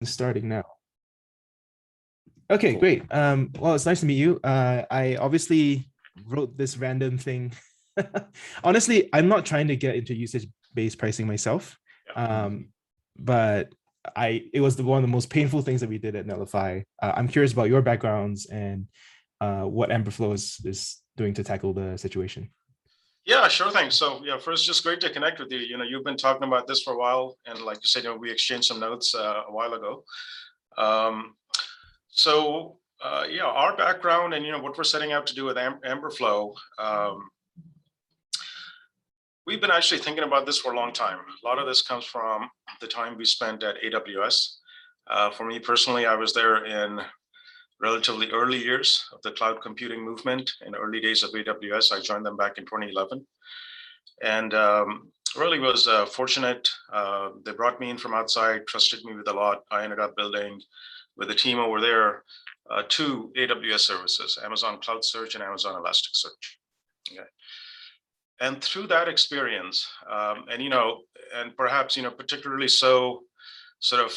Starting now. Okay, great. Well, it's nice to meet you. I obviously wrote this random thing. Honestly, I'm not trying to get into usage-based pricing myself, but it was one of the most painful things that we did at Netlify. I'm curious about your backgrounds and what Amberflow is doing to tackle the situation. Yeah, sure thing. So yeah, first, just great to connect with you. You've been talking about this for a while, and like you said, we exchanged some notes a while ago. Yeah, our background and what we're setting out to do with Amberflow. We've been actually thinking about this for a long time. A lot of this comes from the time we spent at AWS. For me personally, I was there in relatively early years of the cloud computing movement in the early days of AWS. I joined them back in 2011 and really was fortunate. They brought me in from outside, trusted me with a lot. I ended up building with the team over there 2 AWS services, Amazon Cloud Search and Amazon Elasticsearch. Okay. And through that experience, and perhaps, particularly so sort of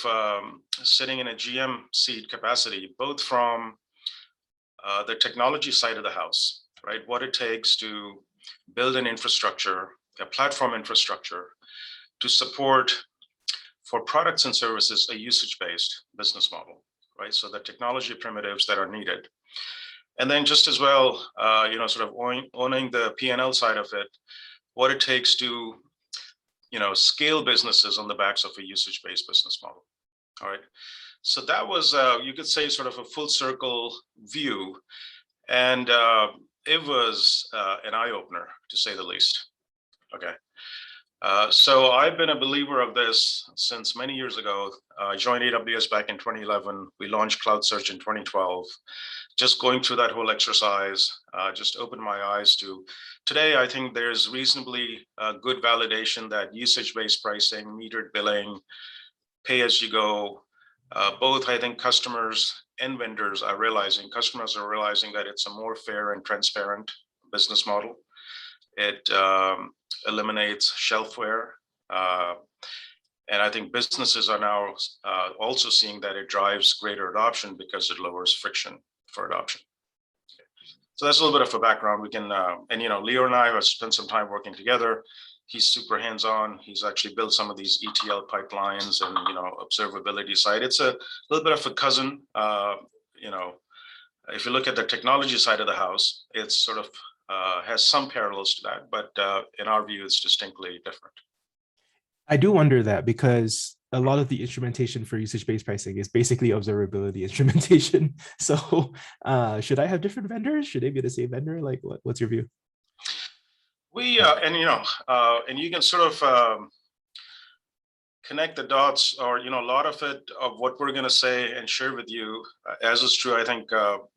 sitting in a GM seat capacity, both from the technology side of the house, right? What it takes to build an infrastructure, a platform infrastructure to support for products and services, a usage-based business model, right? So the technology primitives that are needed. And then just as well, sort of owning the P&L side of it, what it takes to scale businesses on the backs of a usage-based business model. All right. So that was, you could say, sort of a full circle view. And it was an eye-opener, to say the least. Okay. So I've been a believer of this since many years ago. I joined AWS back in 2011. We launched Cloud Search in 2012. Just going through that whole exercise just opened my eyes to today. I think there's reasonably good validation that usage-based pricing, metered billing, pay-as-you-go, both I think customers and vendors are realizing, that it's a more fair and transparent business model. It eliminates shelfware. And I think businesses are now also seeing that it drives greater adoption because it lowers friction for adoption. So that's a little bit of a background. We can, Leo and I have spent some time working together. He's super hands-on. He's actually built some of these ETL pipelines and, observability side. It's a little bit of a cousin. If you look at the technology side of the house, it's sort of has some parallels to that, but in our view, it's distinctly different. I do wonder that because a lot of the instrumentation for usage-based pricing is basically observability instrumentation. So should I have different vendors? Should they be the same vendor? Like, what's your view? We, and you can sort of connect the dots, or, a lot of it, of what we're going to say and share with you, as is true, I think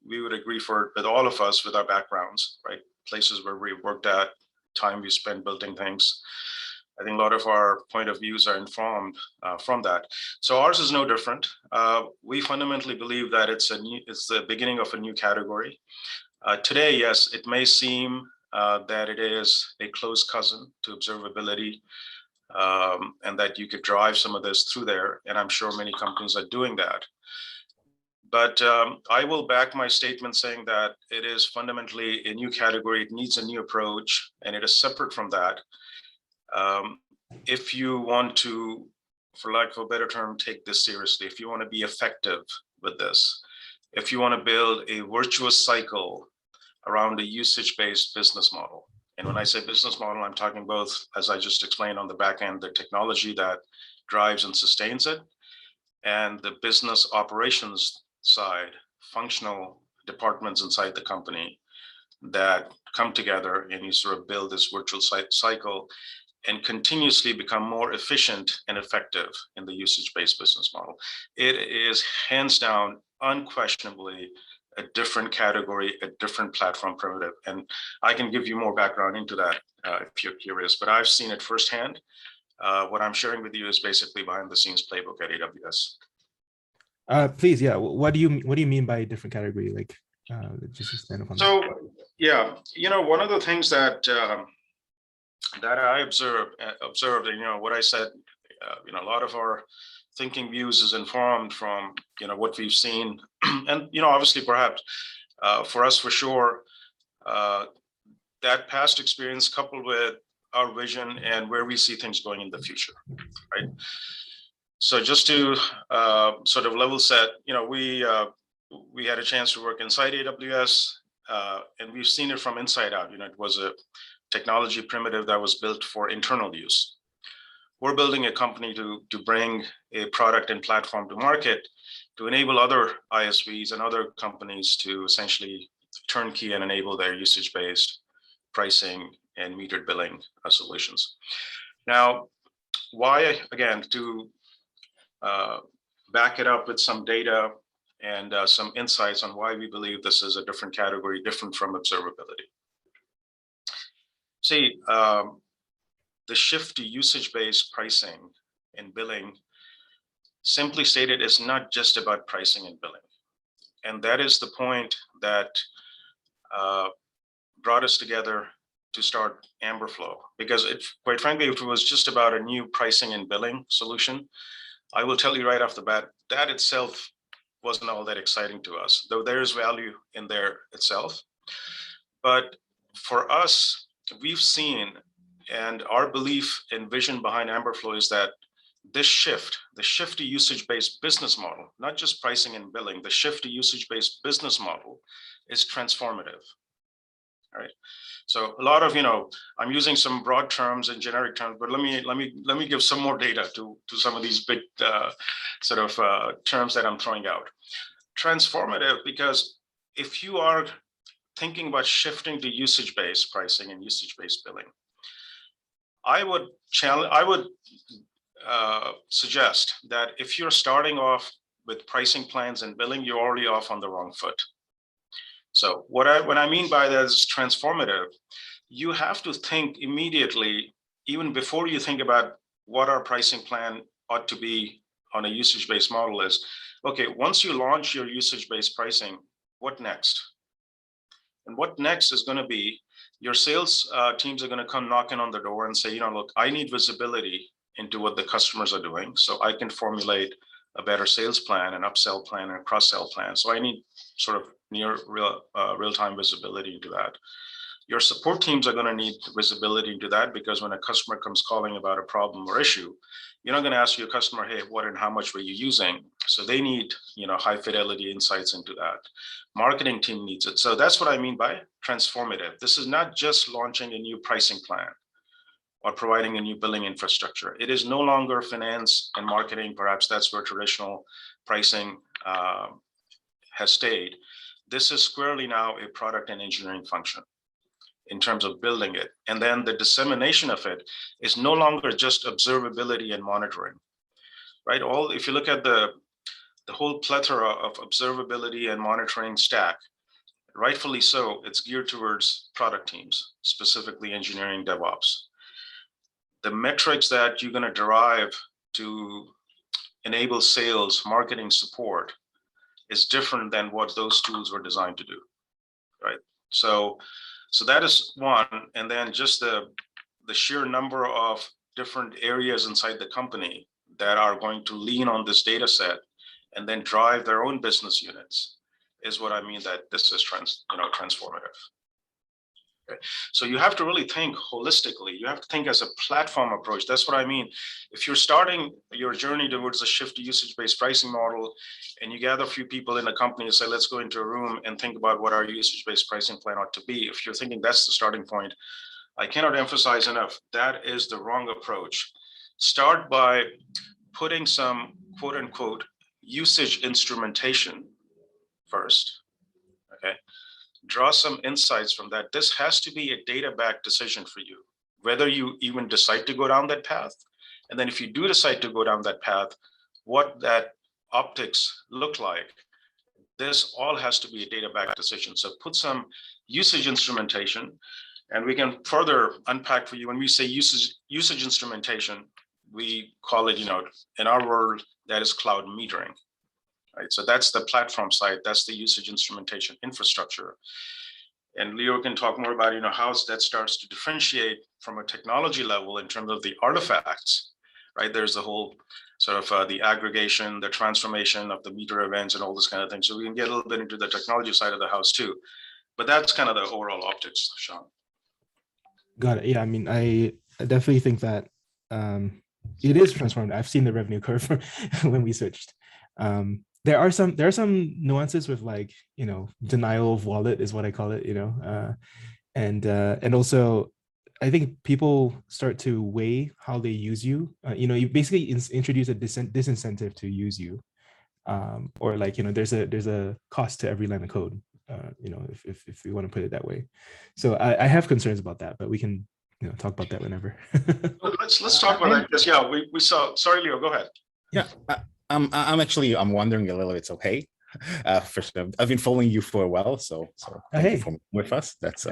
we would agree with all of us with our backgrounds, right? Places where we worked at, time we spent building things. I think a lot of our point of views are informed from that. So ours is no different. We fundamentally believe that it's the beginning of a new category. Today, yes, it may seem that it is a close cousin to observability, and that you could drive some of this through there. And I'm sure many companies are doing that. But I will back my statement saying that it is fundamentally a new category. It needs a new approach, and it is separate from that. If you want to, for lack of a better term, take this seriously, if you want to be effective with this, if you want to build a virtuous cycle around a usage-based business model. And when I say business model, I'm talking both, as I just explained on the back end, the technology that drives and sustains it, and the business operations side, functional departments inside the company that come together and you sort of build this virtual cycle and continuously become more efficient and effective in the usage-based business model. It is hands down, unquestionably, a different category, a different platform primitive. And I can give you more background into that if you're curious, but I've seen it firsthand. What I'm sharing with you is basically behind the scenes playbook at AWS. Please, yeah. What do you mean by different category? Like, just expand upon that. So, yeah, one of the things that I observed, and what I said, a lot of our thinking views is informed from what we've seen, and obviously perhaps for us for sure, that past experience coupled with our vision and where we see things going in the future, right? So just to sort of level set, we had a chance to work inside AWS, and we've seen it from inside out. It was a technology primitive that was built for internal use. We're building a company to bring a product and platform to market to enable other ISVs and other companies to essentially turnkey and enable their usage-based pricing and metered billing solutions. Now, why, again, to back it up with some data and some insights on why we believe this is a different category, different from observability. See, the shift to usage-based pricing and billing, simply stated, is not just about pricing and billing. And that is the point that brought us together to start Amberflow. Because quite frankly, if it was just about a new pricing and billing solution, I will tell you right off the bat, that itself wasn't all that exciting to us, though there is value in there itself. But for us, we've seen, and our belief and vision behind Amberflow is that this shift, the shift to usage-based business model, not just pricing and billing, the shift to usage-based business model is transformative. All right. So a lot of, I'm using some broad terms and generic terms, but let me give some more data to some of these big sort of terms that I'm throwing out. Transformative, because if you are thinking about shifting to usage-based pricing and usage-based billing, I would suggest that if you're starting off with pricing plans and billing, you're already off on the wrong foot. So what I mean by that is transformative. You have to think immediately, even before you think about what our pricing plan ought to be on a usage-based model is, okay, once you launch your usage-based pricing, what next? And what next is going to be, your sales teams are going to come knocking on the door and say, look, I need visibility into what the customers are doing so I can formulate a better sales plan, an upsell plan, and a cross-sell plan. So I need sort of near real-time visibility into that. Your support teams are going to need visibility into that, because when a customer comes calling about a problem or issue, you're not going to ask your customer, hey, what and how much were you using? So they need, high fidelity insights into that. Marketing team needs it. So that's what I mean by transformative. This is not just launching a new pricing plan or providing a new billing infrastructure. It is no longer finance and marketing. Perhaps that's where traditional pricing has stayed. This is squarely now a product and engineering function in terms of building it. And then the dissemination of it is no longer just observability and monitoring, right? If you look at the whole plethora of observability and monitoring stack, rightfully so, it's geared towards product teams, specifically engineering, DevOps. The metrics that you're going to derive to enable sales, marketing, support is different than what those tools were designed to do, right? So that is one. And then just the sheer number of different areas inside the company that are going to lean on this data set and then drive their own business units is what I mean that this is transformative. Okay. So you have to really think holistically. You have to think as a platform approach. That's what I mean. If you're starting your journey towards a shift to usage-based pricing model, and you gather a few people in a company and say, let's go into a room and think about what our usage-based pricing plan ought to be. If you're thinking that's the starting point, I cannot emphasize enough, that is the wrong approach. Start by putting some quote unquote usage instrumentation first, okay? Draw some insights from that. This has to be a data-backed decision for you, whether you even decide to go down that path. And then if you do decide to go down that path, what that optics look like. This all has to be a data-backed decision. So put some usage instrumentation, and we can further unpack for you. When we say usage instrumentation, we call it, in our world, that is cloud metering. Right, so that's the platform side. That's the usage instrumentation infrastructure. And Leo can talk more about, how that starts to differentiate from a technology level in terms of the artifacts right? There's the whole sort of the aggregation, the transformation of the meter events and all this kind of thing. So we can get a little bit into the technology side of the house too. But that's kind of the overall optics, Sean. Got it. Yeah, I mean, I definitely think that it is transformed. I've seen the revenue curve when we switched. There are some nuances with, like, denial of wallet is what I call it, and also I think people start to weigh how they use you. You basically introduce a disincentive to use you, or like, there's a cost to every line of code. If we want to put it that way. So I have concerns about that, but we can talk about that whenever. Let's talk about that, because yeah, we saw. Sorry, Leo, go ahead. Yeah, I'm wondering a little. It's okay. First, I've been following you for a while, so thank you for with us. That's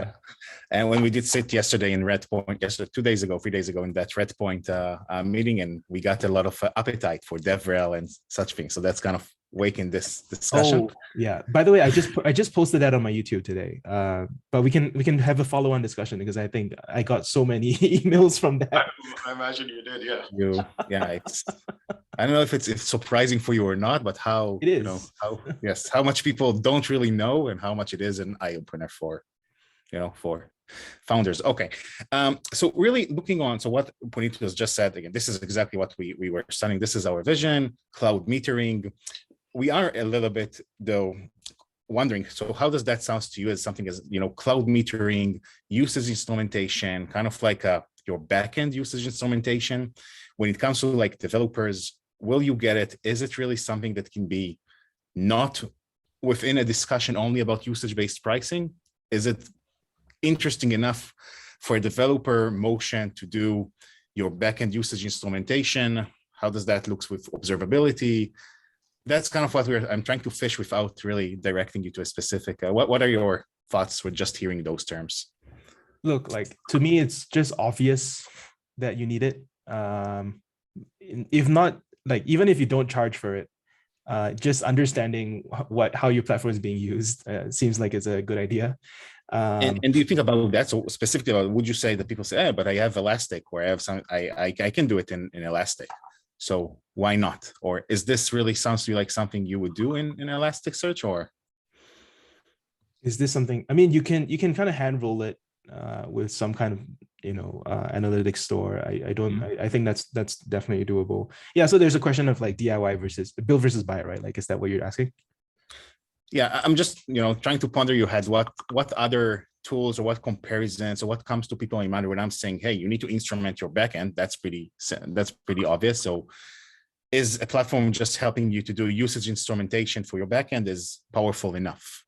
and when we did sit yesterday in Redpoint, 3 days ago in that Redpoint meeting, and we got a lot of appetite for DevRel and such things. So that's kind of waking this discussion. Oh yeah. By the way, I just posted that on my YouTube today. But we can have a follow-on discussion, because I think I got so many emails from that. I imagine you did, yeah. It's I don't know if it's surprising for you or not, but how it is. How much people don't really know, and how much it is an eye opener for founders. Okay, so really looking on, so what Puneet was just said again, this is exactly what we were studying. This is our vision, cloud metering. We are a little bit though wondering, so how does that sound to you as something as cloud metering, usage instrumentation, kind of like your backend usage instrumentation? When it comes to like developers, will you get it? Is it really something that can be not within a discussion only about usage-based pricing? Is it interesting enough for a developer motion to do your backend usage instrumentation? How does that look with observability? That's kind of what I'm trying to fish without really directing you to a specific. What are your thoughts with just hearing those terms? Look, like, to me, it's just obvious that you need it. If not, like, even if you don't charge for it, just understanding how your platform is being used seems like it's a good idea. And do you think about that? So specifically, would you say that people say, but I have Elastic, or I have some, I can do it in Elastic, so why not? Or is this really sounds to you like something you would do in Elasticsearch? Or is this something, I mean, you can kind of hand roll it with some kind of analytics store. I think that's definitely doable. Yeah, so there's a question of like DIY versus build versus buy, right? Like, is that what you're asking? Yeah, I'm just trying to ponder your head what other tools or what comparisons or what comes to people in mind when I'm saying, hey, you need to instrument your backend. That's pretty obvious. So is a platform just helping you to do usage instrumentation for your backend is powerful enough?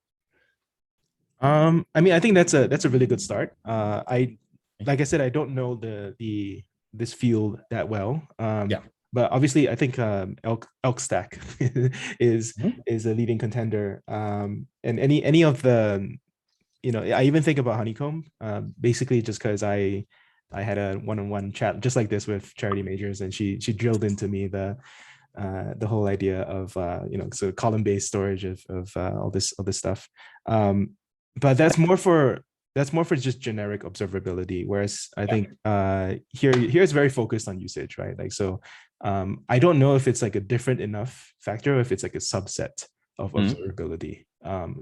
I mean, I think that's a really good start. Like I said, I don't know this field that well. But obviously, I think Elk Stack is a leading contender. And any of the, I even think about Honeycomb, basically just because I had a one-on-one chat just like this with Charity Majors, and she drilled into me the whole idea of so column-based storage of all this stuff. But that's more for just generic observability, whereas I think here it's very focused on usage, right? Like, so I don't know if it's like a different enough factor, or if it's like a subset of observability.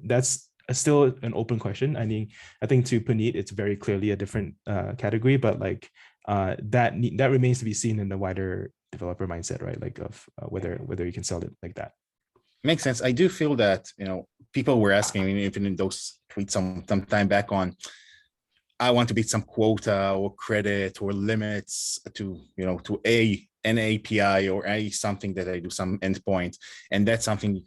That's still an open question. I mean, I think to Puneet, it's very clearly a different category, but like that remains to be seen in the wider developer mindset, right? Like of whether you can sell it like that. Makes sense. I do feel that people were asking, even in those tweets some time back on, I want to beat some quota or credit or limits to to an API or something that I do some endpoint, and that's something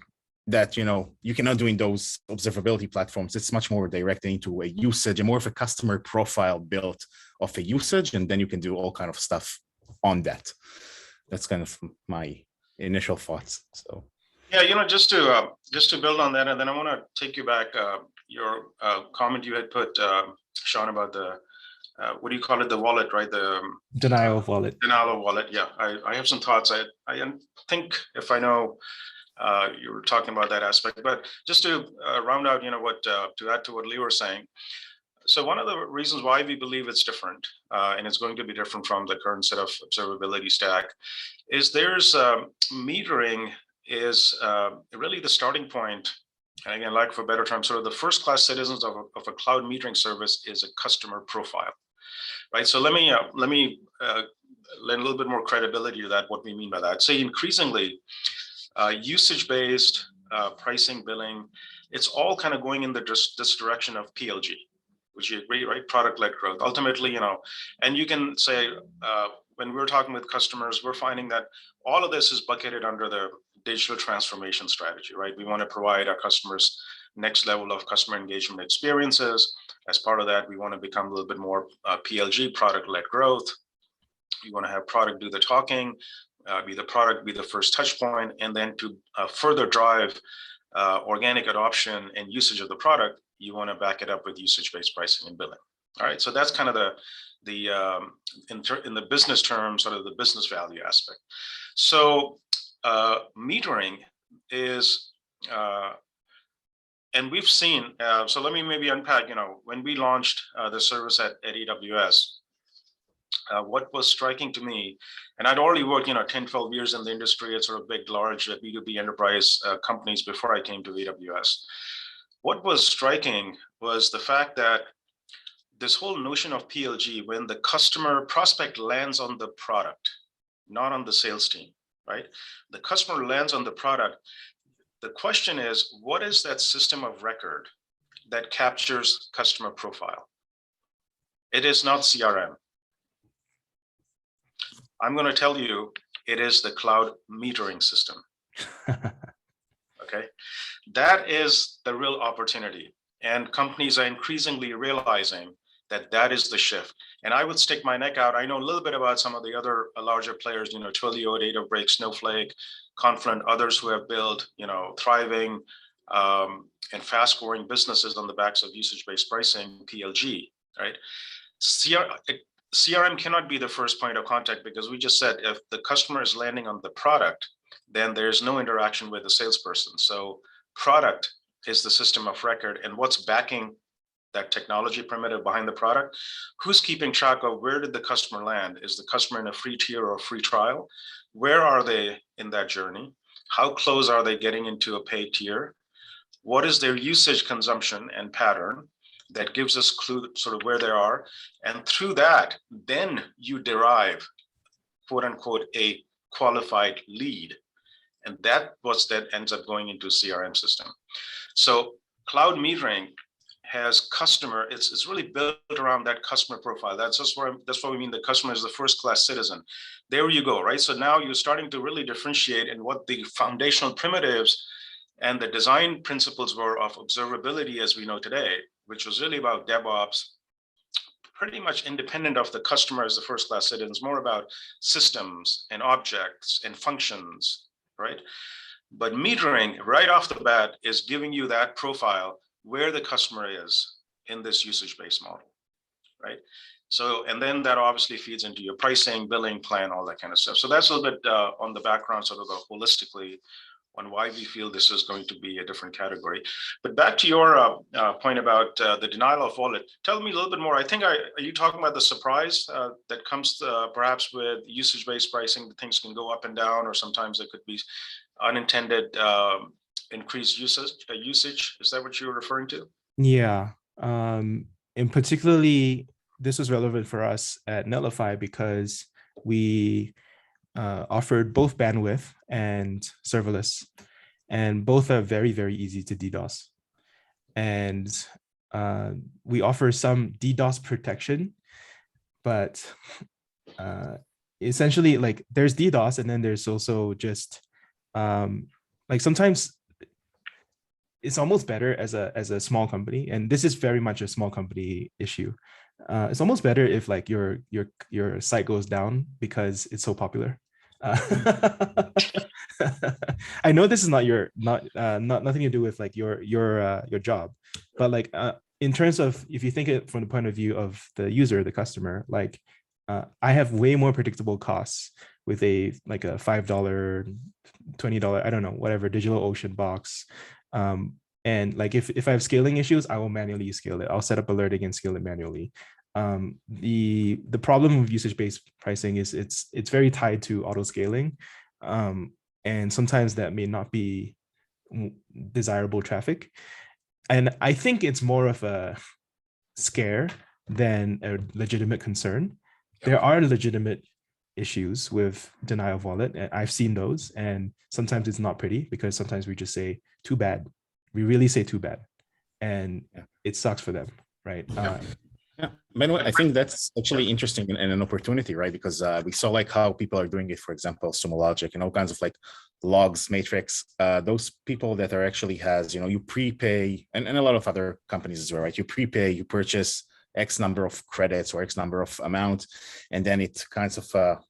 that you cannot do in those observability platforms. It's much more directed into a usage and more of a customer profile built of a usage, and then you can do all kind of stuff on that. That's kind of my initial thoughts. So. Yeah, just to build on that, and then I want to take you back. Your comment you had put, Sean, about the what do you call it? The wallet, right? The denial of wallet. Denial of wallet. Yeah, I have some thoughts. I think if I know you were talking about that aspect, but just to round out, what to add to what Lee was saying. So one of the reasons why we believe it's different, and it's going to be different from the current set of observability stack, is there's metering is really the starting point. And again, like for better terms, sort of the first class citizens of a cloud metering service is a customer profile, right? So let me lend a little bit more credibility to that, what we mean by that. Say increasingly, usage-based pricing, billing, it's all kind of going in this direction of PLG, which you agree, right? Product-led growth. Ultimately, and you can say, when we're talking with customers, we're finding that all of this is bucketed under the digital transformation strategy, right? We want to provide our customers next level of customer engagement experiences. As part of that, we want to become a little bit more PLG, product-led growth. We want to have product do the talking, be the product, be the first touch point, and then to further drive organic adoption and usage of the product, you want to back it up with usage-based pricing and billing. All right, so that's kind of in the business terms, sort of the business value aspect. So metering is, and we've seen, so let me maybe unpack, when we launched the service at AWS, what was striking to me, and I'd already worked, 10, 12 years in the industry at sort of big, large B2B enterprise companies before I came to AWS. What was striking was the fact that this whole notion of PLG, when the customer prospect lands on the product, not on the sales team, right? The customer lands on the product. The question is, what is that system of record that captures customer profile? It is not CRM. I'm going to tell you, it is the cloud metering system. Okay, that is the real opportunity. And companies are increasingly realizing that that is the shift. And I would stick my neck out. I know a little bit about some of the other larger players, Twilio, Databricks, Snowflake, Confluent, others who have built, thriving and fast growing businesses on the backs of usage-based pricing, PLG, right? CRM cannot be the first point of contact, because we just said if the customer is landing on the product, then there's no interaction with the salesperson. So product is the system of record, and what's backing that technology primitive behind the product? Who's keeping track of where did the customer land? Is the customer in a free tier or a free trial? Where are they in that journey? How close are they getting into a paid tier? What is their usage consumption and pattern? That gives us clue sort of where they are. And through that, then you derive, quote unquote, a qualified lead. And that ends up going into CRM system. So cloud metering has customer, it's really built around that customer profile. That's what we mean the customer is the first class citizen. There you go, right? So now you're starting to really differentiate in what the foundational primitives and the design principles were of observability as we know today, which was really about DevOps, pretty much independent of the customer as the first class citizens, more about systems and objects and functions, right? But metering right off the bat is giving you that profile where the customer is in this usage-based model, right? So, and then that obviously feeds into your pricing, billing plan, all that kind of stuff. So that's a little bit on the background, sort of holistically on why we feel this is going to be a different category. But back to your point about the denial of wallet, tell me a little bit more. I think, are you talking about the surprise that comes perhaps with usage-based pricing, that things can go up and down, or sometimes there could be unintended increased usage? Is that what you're referring to? Yeah, and particularly this was relevant for us at Netlify because we offered both bandwidth and serverless, and both are very, very easy to DDoS. And we offer some DDoS protection, but essentially, like, there's DDoS, and then there's also just like sometimes it's almost better as a small company, and this is very much a small company issue. It's almost better if like your site goes down because it's so popular. I know this is not nothing to do with like your job, but like in terms of, if you think it from the point of view of the user, the customer, like I have way more predictable costs with a $5, $20, I don't know, whatever DigitalOcean box. And like if I have scaling issues, I will manually scale it. I'll set up alerting and scale it manually. The problem with usage-based pricing is it's very tied to auto scaling, and sometimes that may not be desirable traffic. And I think it's more of a scare than a legitimate concern. There are legitimate issues with denial of wallet, and I've seen those, and sometimes it's not pretty because sometimes we just say too bad. We really say too bad, and it sucks for them, right? Yeah, Manuel, I think that's actually interesting and an opportunity, right? Because we saw like how people are doing it, for example, Sumo Logic and all kinds of like logs, matrix, those people that are actually has, you prepay, and a lot of other companies as well, right? You prepay, you purchase X number of credits or X number of amount, and then it kind of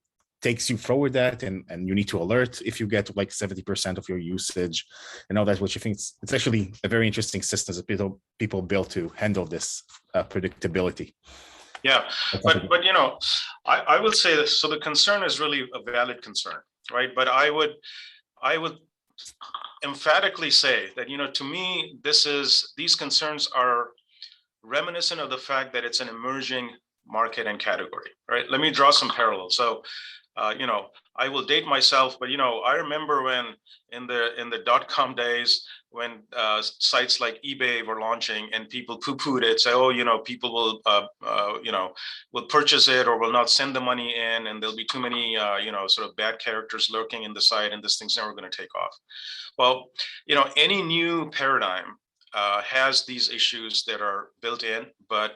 takes you forward that, and you need to alert if you get like 70% of your usage and all that, which I think it's actually a very interesting system that people built to handle this predictability. Yeah, but I will say this. So the concern is really a valid concern, right? But I would emphatically say that to me these concerns are reminiscent of the fact that it's an emerging market and category, right? Let me draw some parallels. So I will date myself, but I remember when in the .com days when sites like eBay were launching and people poo-pooed it, say, oh, people will purchase it or will not send the money in, and there'll be too many sort of bad characters lurking in the site, and this thing's never going to take off. Well, any new paradigm has these issues that are built in, but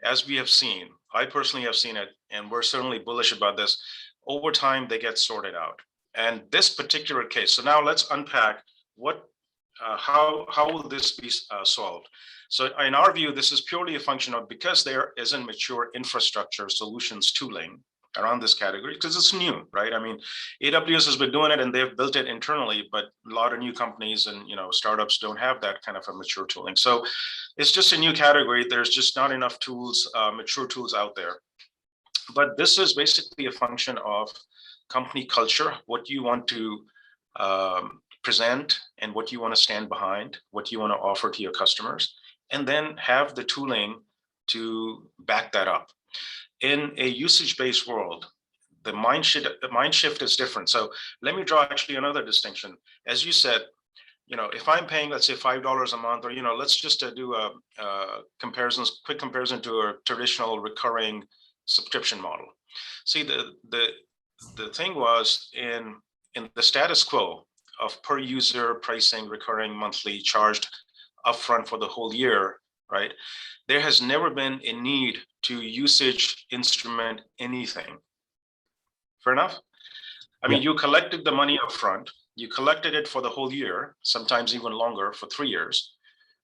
as we have seen, I personally have seen it, and we're certainly bullish about this. Over time, they get sorted out. And this particular case, so now let's unpack how will this be solved? So in our view, this is purely a function of, because there isn't mature infrastructure solutions tooling around this category, because it's new, right? I mean, AWS has been doing it and they've built it internally, but a lot of new companies and startups don't have that kind of a mature tooling. So it's just a new category. There's just not enough tools, mature tools out there. But this is basically a function of company culture, what you want to present and what you want to stand behind, what you want to offer to your customers, and then have the tooling to back that up. In a usage-based world, the mind shift is different. So let me draw actually another distinction. As you said, if I'm paying, let's say $5 a month, or let's just do a quick comparison to a traditional recurring subscription model. See, the thing was in the status quo of per user pricing, recurring monthly, charged upfront for the whole year, right? There has never been a need to usage instrument anything. Fair enough? I mean, you collected the money upfront, you collected it for the whole year, sometimes even longer, for 3 years.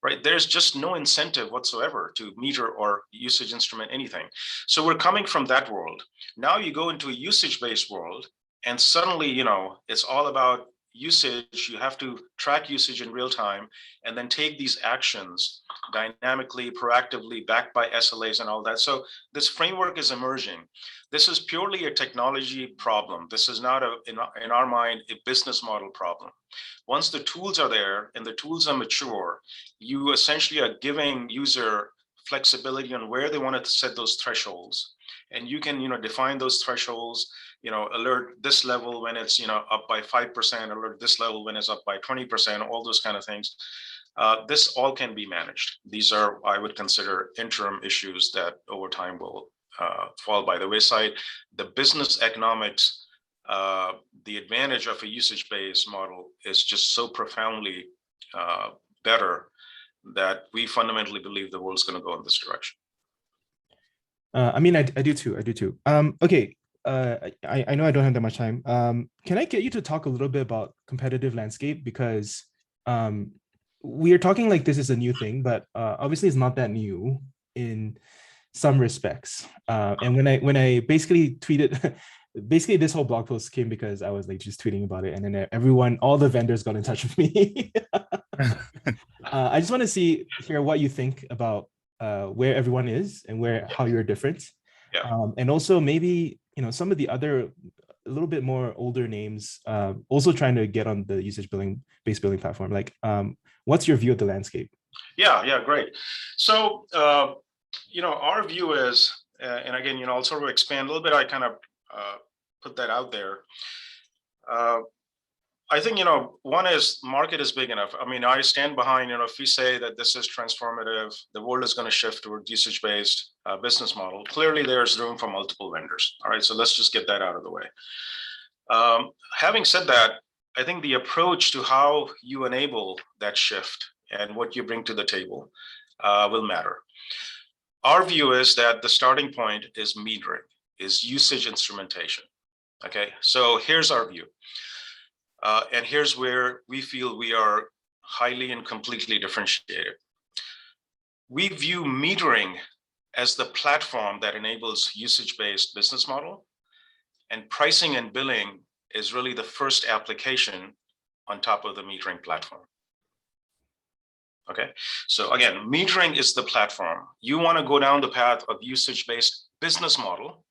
Right? There's just no incentive whatsoever to meter or usage instrument anything. So we're coming from that world. Now you go into a usage-based world, and suddenly, it's all about usage. You have to track usage in real time and then take these actions dynamically, proactively, backed by SLAs and all that. So this framework is emerging. This is purely a technology problem. This is not, in our mind, a business model problem. Once the tools are there and the tools are mature, you essentially are giving user flexibility on where they want to set those thresholds. And you can, define those thresholds, alert this level when it's, up by 5%, alert this level when it's up by 20%, all those kind of things. This all can be managed. These are, I would consider, interim issues that over time will fall by the wayside. The business economics, the advantage of a usage-based model is just so profoundly better that we fundamentally believe the world's going to go in this direction. I mean, I do too. Okay. I know I don't have that much time. Can I get you to talk a little bit about competitive landscape? Because we are talking like this is a new thing, but obviously it's not that new in some respects. And when I basically tweeted, basically this whole blog post came because I was like just tweeting about it, and then all the vendors got in touch with me. I just want to hear what you think about where everyone is and how you're different. Yeah. And also maybe some of the other little bit more older names, also trying to get on the usage based billing platform. Like, what's your view of the landscape? Yeah, great. So, our view is, and again, I'll sort of expand a little bit. I kind of put that out there. I think, one is market is big enough. I mean, I stand behind, if we say that this is transformative, the world is going to shift toward usage-based business model. Clearly, there's room for multiple vendors. All right, so let's just get that out of the way. Having said that, I think the approach to how you enable that shift and what you bring to the table will matter. Our view is that the starting point is metering, is usage instrumentation. Okay, so here's our view. And here's where we feel we are highly and completely differentiated. We view metering as the platform that enables usage-based business model, and pricing and billing is really the first application on top of the metering platform. Okay, so again, metering is the platform. You want to go down the path of usage-based business model,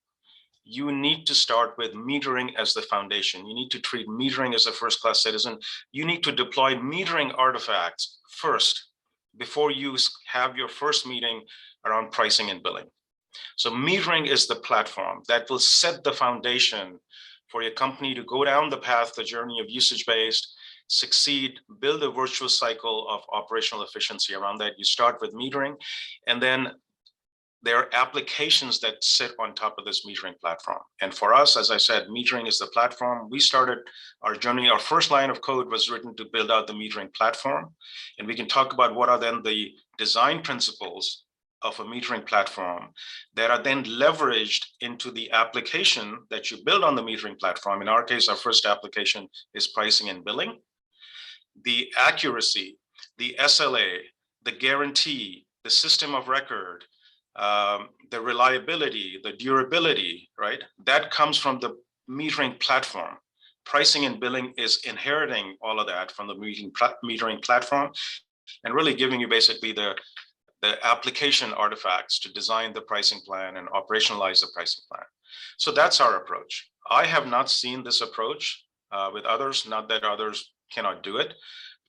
you need to start with metering as the foundation. You need to treat metering as a first-class citizen. You need to deploy metering artifacts first before you have your first meeting around pricing and billing. So metering is the platform that will set the foundation for your company to go down the path, the journey of usage-based, succeed, build a virtuous cycle of operational efficiency around that. You start with metering, and then there are applications that sit on top of this metering platform. And for us, as I said, metering is the platform. We started our journey. Our first line of code was written to build out the metering platform. And we can talk about what are then the design principles of a metering platform that are then leveraged into the application that you build on the metering platform. In our case, our first application is pricing and billing. The accuracy, the SLA, the guarantee, the system of record, the reliability, the durability, right? That comes from the metering platform. Pricing and billing is inheriting all of that from the metering platform and really giving you basically the application artifacts to design the pricing plan and operationalize the pricing plan. So that's our approach. I have not seen this approach with others, not that others cannot do it,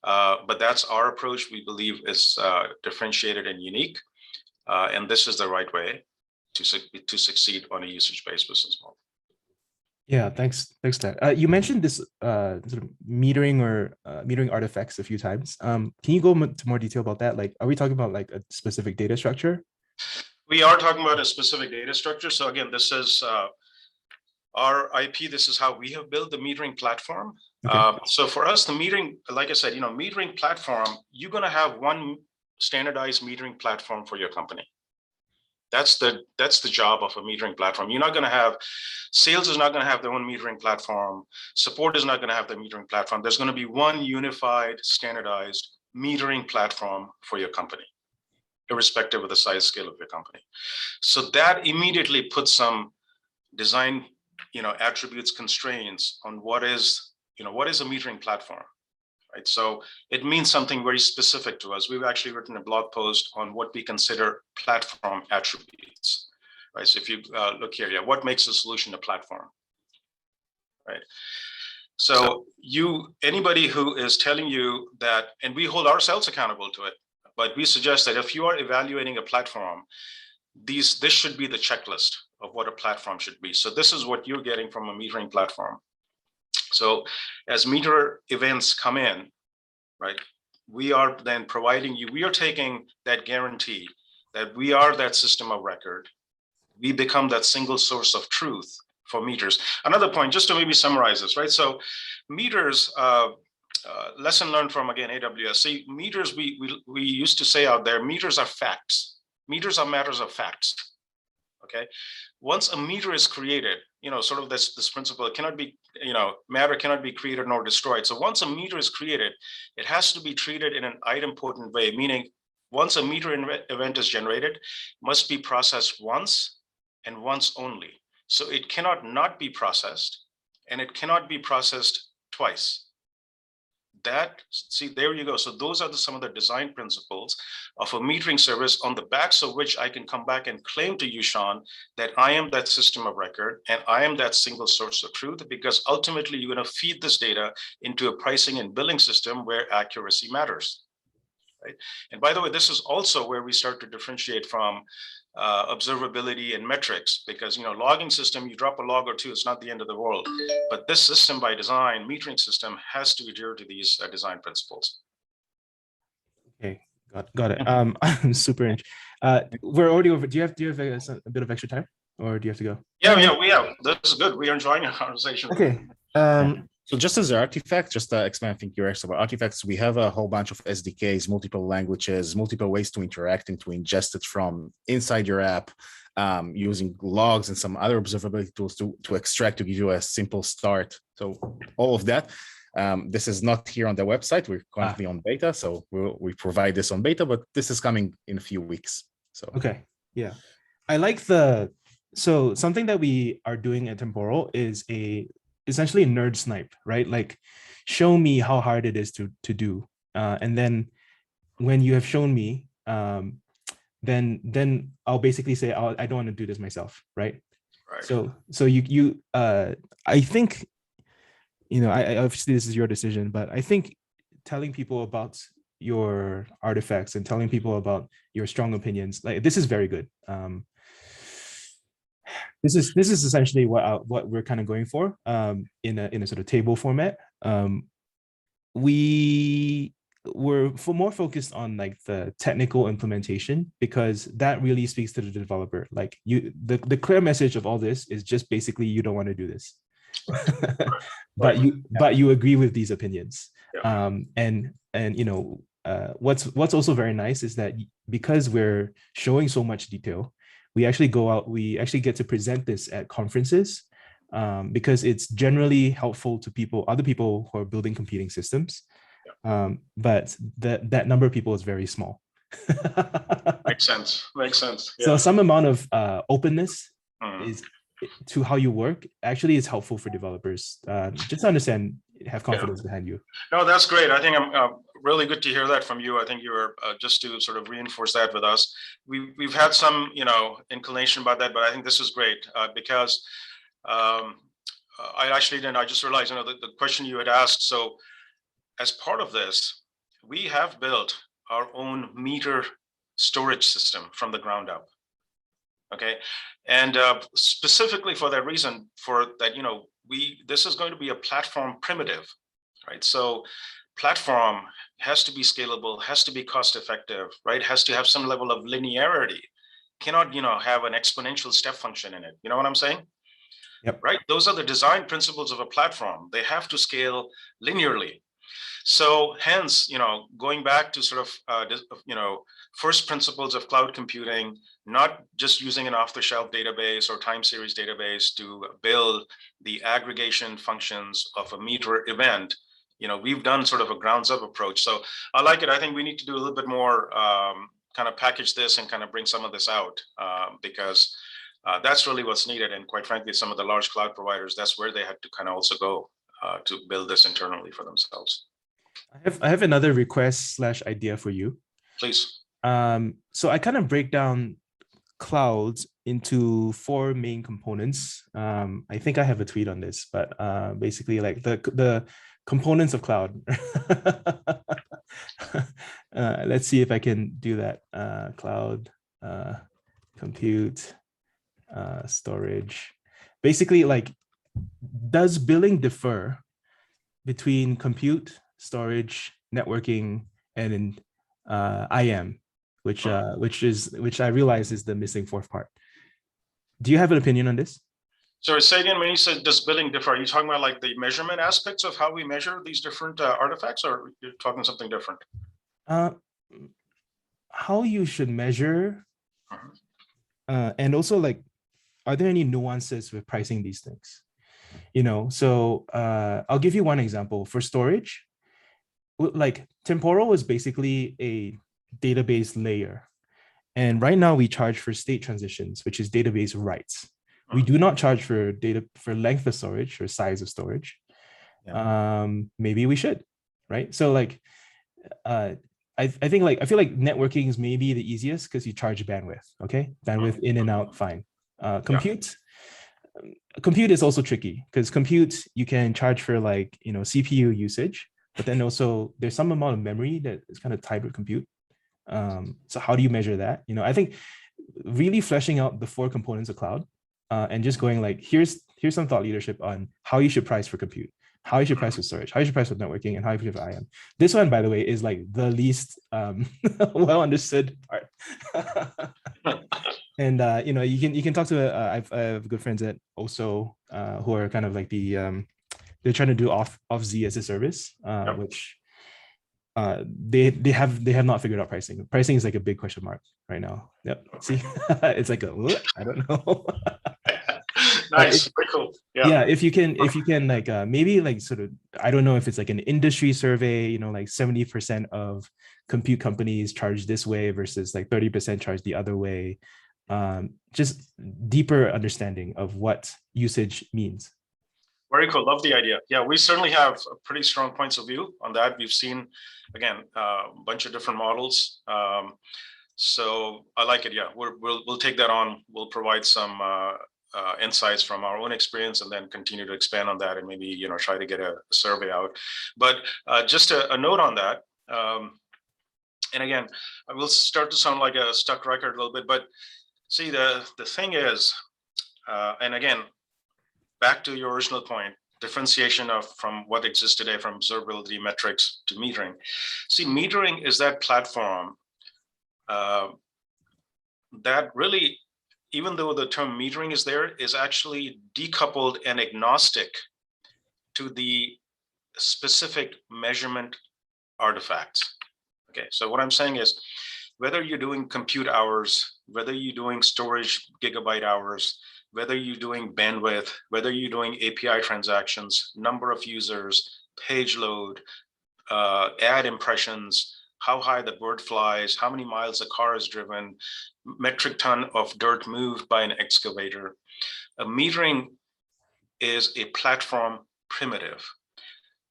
but that's our approach. We believe is differentiated and unique. And this is the right way to succeed on a usage-based business model. Yeah, thanks, Ted. You mentioned this sort of metering or metering artifacts a few times. Can you go into more detail about that? Like, are we talking about like a specific data structure? We are talking about a specific data structure. So again, this is our IP. This is how we have built the metering platform. Okay. So for us, the metering, like I said, metering platform, you're going to have one standardized metering platform for your company. That's the job of a metering platform. You're not going to have, sales is not going to have their own metering platform. Support is not going to have the metering platform. There's going to be one unified, standardized metering platform for your company, irrespective of the size scale of your company. So that immediately puts some design, attributes, constraints on what is a metering platform. Right? So it means something very specific to us. We've actually written a blog post on what we consider platform attributes. Right? So if you look here, what makes a solution a platform? Right? So anybody who is telling you that, and we hold ourselves accountable to it, but we suggest that if you are evaluating a platform, this should be the checklist of what a platform should be. So this is what you're getting from a metering platform. So as meter events come in, right, we are then providing you, we are taking that guarantee that we are that system of record. We become that single source of truth for meters. Another point, just to maybe summarize this, right? So meters, lesson learned from, again, AWS. See, meters, we used to say out there, meters are facts. Meters are matters of facts. Okay, once a meter is created, sort of this principle, it cannot be, matter cannot be created nor destroyed. So once a meter is created, it has to be treated in an idempotent way, meaning once a meter event is generated, it must be processed once and once only. So it cannot not be processed, and it cannot be processed twice. there you go. So those are some of the design principles of a metering service on the backs of which I can come back and claim to you, Sean, that I am that system of record and I am that single source of truth, because ultimately you're going to feed this data into a pricing and billing system where accuracy matters. Right? And by the way, this is also where we start to differentiate from observability and metrics, because logging system, you drop a log or two, it's not the end of the world. But this system by design, metering system, has to adhere to these design principles. Okay, got it. I'm super interested. We're already over. Do you have a bit of extra time, or do you have to go? Yeah, we have. This is good. We are enjoying our conversation. Okay. So just as an artifact, just to explain, I think you're asked about artifacts. We have a whole bunch of SDKs, multiple languages, multiple ways to interact and to ingest it from inside your app, using logs and some other observability tools to extract, to give you a simple start. So all of that. This is not here on the website. We're currently on beta, so we provide this on beta, but this is coming in a few weeks. So okay, yeah, I like so something that we are doing at Temporal is essentially a nerd snipe, right? Like, show me how hard it is to do, and then when you have shown me, then I'll basically say, I don't want to do this myself, right? Right. So you I think, I obviously this is your decision, but I think telling people about your artifacts and telling people about your strong opinions, like, this is very good. This is essentially what we're kind of going for, in a sort of table format. We were more focused on like the technical implementation, because that really speaks to the developer. Like, the clear message of all this is just basically you don't want to do this. but you agree with these opinions. Yeah. What's also very nice is that because we're showing so much detail, we actually get to present this at conferences, because it's generally helpful to other people who are building competing systems. But that number of people is very small. Makes sense. Yeah. So some amount of openness is to how you work actually is helpful for developers, just to understand, have confidence behind you. No, that's great. I think I'm really good to hear that from you. I think you were just to sort of reinforce that with us. We've had some inclination about that, but I think this is great, because I just realized the question you had asked. So as part of this, we have built our own meter storage system from the ground up. Okay, and specifically for that reason, this is going to be a platform primitive, right? So platform has to be scalable, has to be cost effective, right? Has to have some level of linearity. Cannot have an exponential step function in it. You know what I'm saying? Yep. Right. Those are the design principles of a platform. They have to scale linearly. So hence, going back to sort of, first principles of cloud computing, not just using an off-the-shelf database or time series database to build the aggregation functions of a meter event. We've done sort of a grounds up approach. So I like it. I think we need to do a little bit more, kind of package this and kind of bring some of this out, because that's really what's needed. And quite frankly, some of the large cloud providers, that's where they had to kind of also go to build this internally for themselves. I have another request / idea for you. Please. So I kind of break down clouds into 4 main components. I think I have a tweet on this, but basically like the components of cloud. Let's see if I can do that. Cloud, compute, storage. Basically, like, does billing differ between compute, storage, networking, and IAM, which I realize is the missing 4th part. Do you have an opinion on this? So say again, when you said does billing differ, are you talking about like the measurement aspects of how we measure these different artifacts, or you're talking something different? How you should measure, and also, like, are there any nuances with pricing these things? So I'll give you one example. For storage, like, Temporal is basically a database layer. And right now we charge for state transitions, which is database writes. We do not charge for length of storage or size of storage. Yeah. Maybe we should. right? So like, I think like, I feel like networking is maybe the easiest because you charge bandwidth, okay? Bandwidth in and out, fine. Compute is also tricky because compute, you can charge for like, CPU usage, but then also there's some amount of memory that is kind of tied with compute. So how do you measure that? I think really fleshing out the 4 components of cloud and just going like, here's some thought leadership on how you should price for compute, how you should price for storage, how you should price for networking, and how you should price for IAM. This one, by the way, is like the least well understood part. And you can talk to I have good friends at also who are kind of like they're trying to do off Z as a service, which they have not figured out pricing. Pricing is like a big question mark right now. Yep. See, it's like I don't know. Nice, very cool. Yeah, if you can like maybe like sort of, I don't know if it's like an industry survey, like 70% of compute companies charge this way versus like 30% charge the other way. Just deeper understanding of what usage means. Very cool. Love the idea. Yeah, we certainly have pretty strong points of view on that. We've seen, again, a bunch of different models. So I like it. Yeah, we'll take that on. We'll provide some insights from our own experience and then continue to expand on that and maybe, try to get a survey out. But just a note on that. And again, I will start to sound like a stuck record a little bit, but see, the thing is, and again, back to your original point, differentiation from what exists today from observability metrics to metering. See, metering is that platform that really, even though the term metering is there, is actually decoupled and agnostic to the specific measurement artifacts. Okay, so what I'm saying is, whether you're doing compute hours, whether you're doing storage gigabyte hours, whether you're doing bandwidth, whether you're doing API transactions, number of users, page load, ad impressions, how high the bird flies, how many miles a car is driven, metric ton of dirt moved by an excavator. Metering is a platform primitive.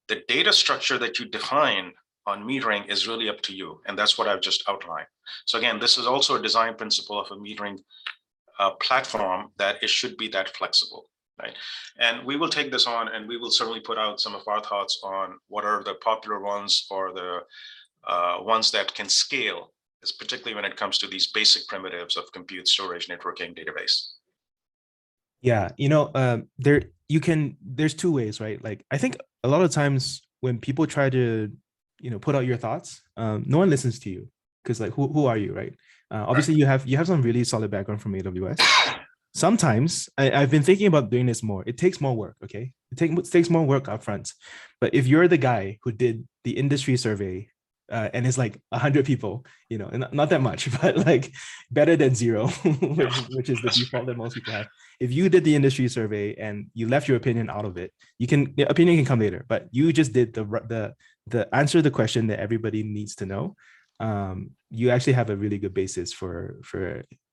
The data structure that you define on metering is really up to you. And that's what I've just outlined. So again, this is also a design principle of a metering platform, that it should be that flexible, right? And we will take this on and we will certainly put out some of our thoughts on what are the popular ones or the ones that can scale, particularly when it comes to these basic primitives of compute, storage, networking, database. Yeah, there's 2 ways, right? Like, I think a lot of times when people try to, put out your thoughts, no one listens to you because like, who are you, right? Obviously, right. you have some really solid background from AWS. Sometimes I've been thinking about doing this more. It takes more work, okay? It takes more work up front. But if you're the guy who did the industry survey and it's like 100 people, not that much, but like better than 0, which is the default that most people have. If you did the industry survey and you left your opinion out of it, the opinion can come later, but you just did the answer the question that everybody needs to know. You actually have a really good basis for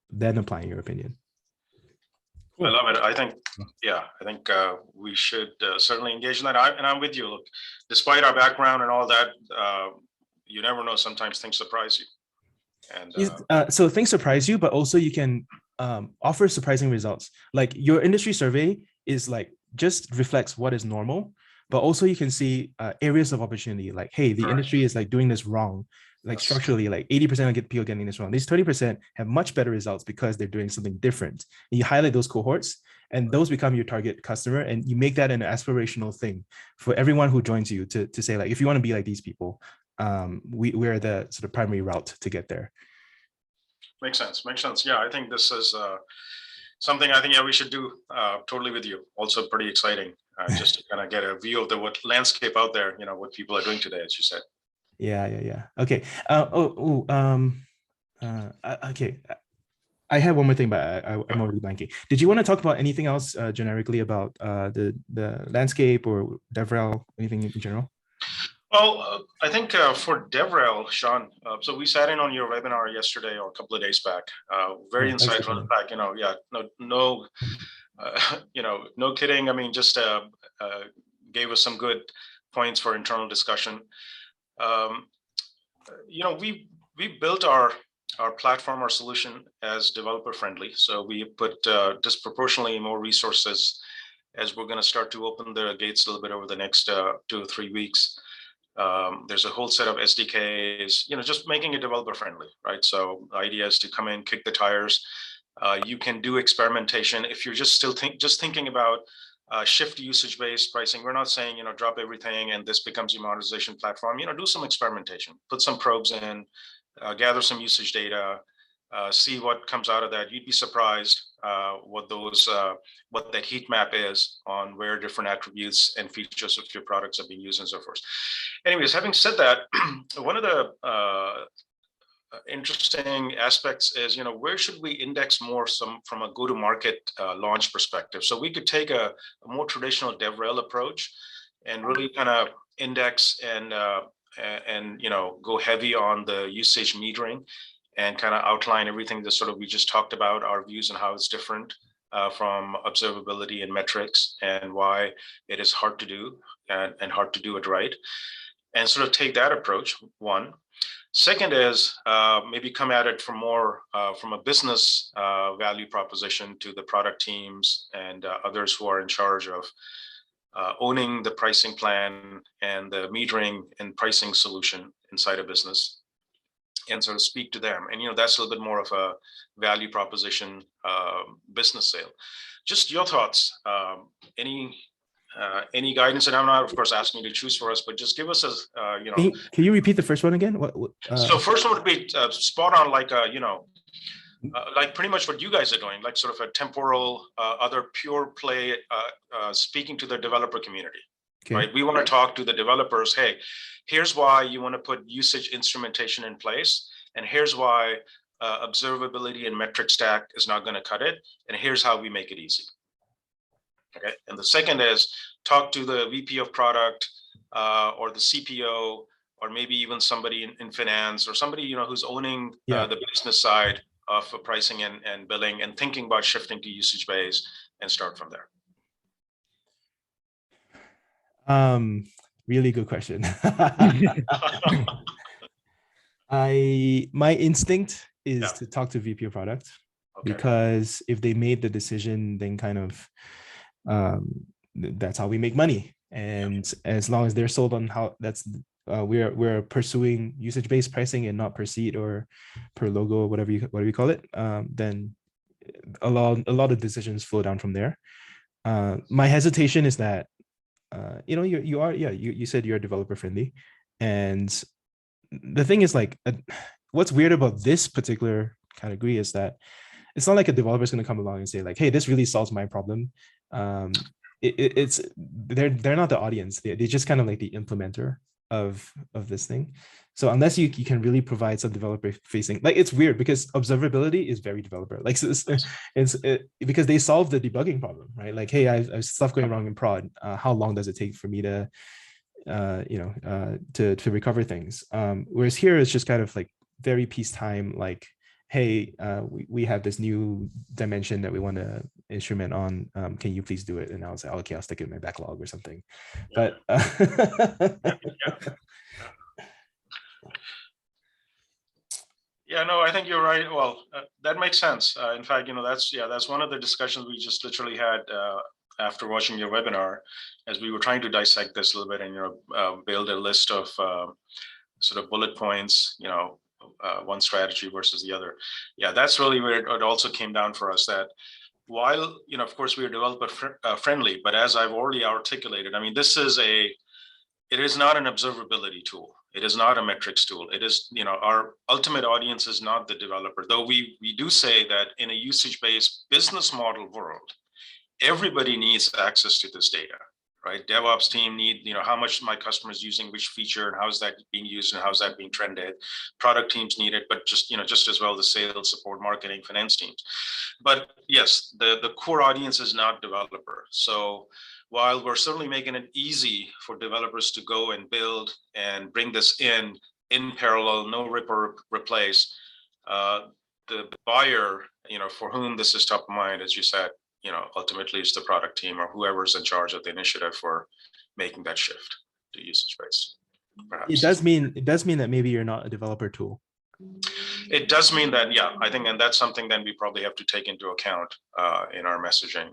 then applying your opinion. Cool. I love it. I think we should certainly engage in that. And I'm with you. Look, despite our background and all that, you never know. Sometimes things surprise you. And so things surprise you, but also you can offer surprising results. Like your industry survey is like just reflects what is normal, but also you can see areas of opportunity. Like, hey, the industry is like doing this wrong. Like structurally, like 80% of people getting this wrong. These 20% have much better results because they're doing something different. And you highlight those cohorts and those become your target customer. And you make that an aspirational thing for everyone who joins you to say, like, if you want to be like these people, we're the sort of primary route to get there. Makes sense. Yeah, I think this is something I think we should do totally with you. Also pretty exciting just to kind of get a view of what landscape out there, what people are doing today, as you said. Yeah. Okay. Okay. I have one more thing, but I'm already blanking. Did you want to talk about anything else generically about the landscape or DevRel, anything in general? Well, I think for DevRel, Sean, so we sat in on your webinar yesterday or a couple of days back. Very insightful. In fact, no kidding. I mean, just gave us some good points for internal discussion. We built our platform, our solution as developer friendly. So we put disproportionately more resources as we're going to start to open the gates a little bit over the next 2 or 3 weeks. There's a whole set of SDKs, just making it developer friendly, right? So the idea is to come in, kick the tires. You can do experimentation if you're just thinking about shift usage-based pricing. We're not saying, drop everything and this becomes your monetization platform. Do some experimentation, put some probes in, gather some usage data, see what comes out of that. You'd be surprised what that heat map is on where different attributes and features of your products are being used and so forth. Anyways, having said that, one of the interesting aspects is, where should we index more from a go-to-market launch perspective? So we could take a more traditional DevRel approach and really kind of index and go heavy on the usage metering and kind of outline everything that sort of we just talked about, our views on how it's different from observability and metrics and why it is hard to do and hard to do it right. And sort of take that approach, one. Second is maybe come at it from a business value proposition to the product teams and others who are in charge of owning the pricing plan and the metering and pricing solution inside a business, and sort of speak to them. And that's a little bit more of a value proposition business sale. Just your thoughts. Any guidance? And I'm not, of course, asking you to choose for us, but just give us Can you repeat the first one again? So first one would be spot on, like like pretty much what you guys are doing, like sort of a temporal, other pure play, speaking to the developer community. Okay. Right? We want to talk to the developers. Hey, here's why you want to put usage instrumentation in place, and here's why observability and metric stack is not going to cut it, and here's how we make it easy. Okay. And the second is talk to the VP of product or the CPO, or maybe even somebody in finance, or somebody who's owning the business side of pricing and billing, and thinking about shifting to usage based, and start from there. Really good question. My instinct is to talk to VP of product, because if they made the decision, then kind of that's how we make money. And as long as they're sold on how we're pursuing usage-based pricing and not per seat or per logo or whatever you call it, then a lot of decisions flow down from there. My hesitation is that you said you're developer friendly, and the thing is, like, what's weird about this particular category is that it's not like a developer is going to come along and say, like, hey, this really solves my problem. They're not the audience. They're just kind of like the implementer of this thing. So unless you can really provide some developer facing, like, it's weird because observability is very developer, like, it's because they solve the debugging problem, right? Like, hey, I have stuff going wrong in prod. How long does it take for me to to recover things? Whereas here it's just kind of like very peacetime, like, hey, we have this new dimension that we want to instrument on. Can you please do it? And I'll say, okay, I'll stick it in my backlog or something. But yeah, no, I think you're right. Well, that makes sense. In fact, that's one of the discussions we just literally had after watching your webinar, as we were trying to dissect this a little bit and build a list of sort of bullet points, one strategy versus the other. Yeah, that's really where it also came down for us, that while, of course, we are developer friendly, but as I've already articulated, I mean, it is not an observability tool. It is not a metrics tool. It is, our ultimate audience is not the developer, though we do say that in a usage-based business model world, everybody needs access to this data, right? DevOps team need, how much my customer is using which feature and how's that being used and how's that being trended. Product teams need it, but just as well the sales, support, marketing, finance teams. But yes, the core audience is not developer. So while we're certainly making it easy for developers to go and build and bring this in parallel, no rip or replace, the buyer, for whom this is top of mind, as you said, ultimately it's the product team or whoever's in charge of the initiative for making that shift. do usage-based, perhaps. It does mean that maybe you're not a developer tool. It does mean that, yeah, I think, and that's something then we probably have to take into account in our messaging,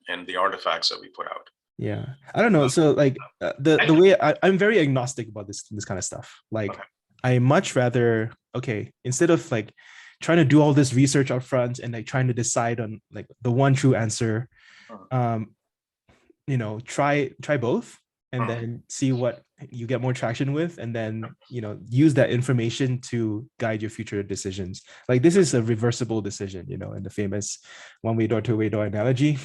in the artifacts that we put out. Yeah, I don't know. So like the way I'm very agnostic about this kind of stuff. Like, Okay. I much rather, okay, instead of like trying to do all this research up front and like trying to decide on like the one true answer, try both and then see what you get more traction with, and then use that information to guide your future decisions. Like, this is a reversible decision, in the famous one-way door, two-way door analogy.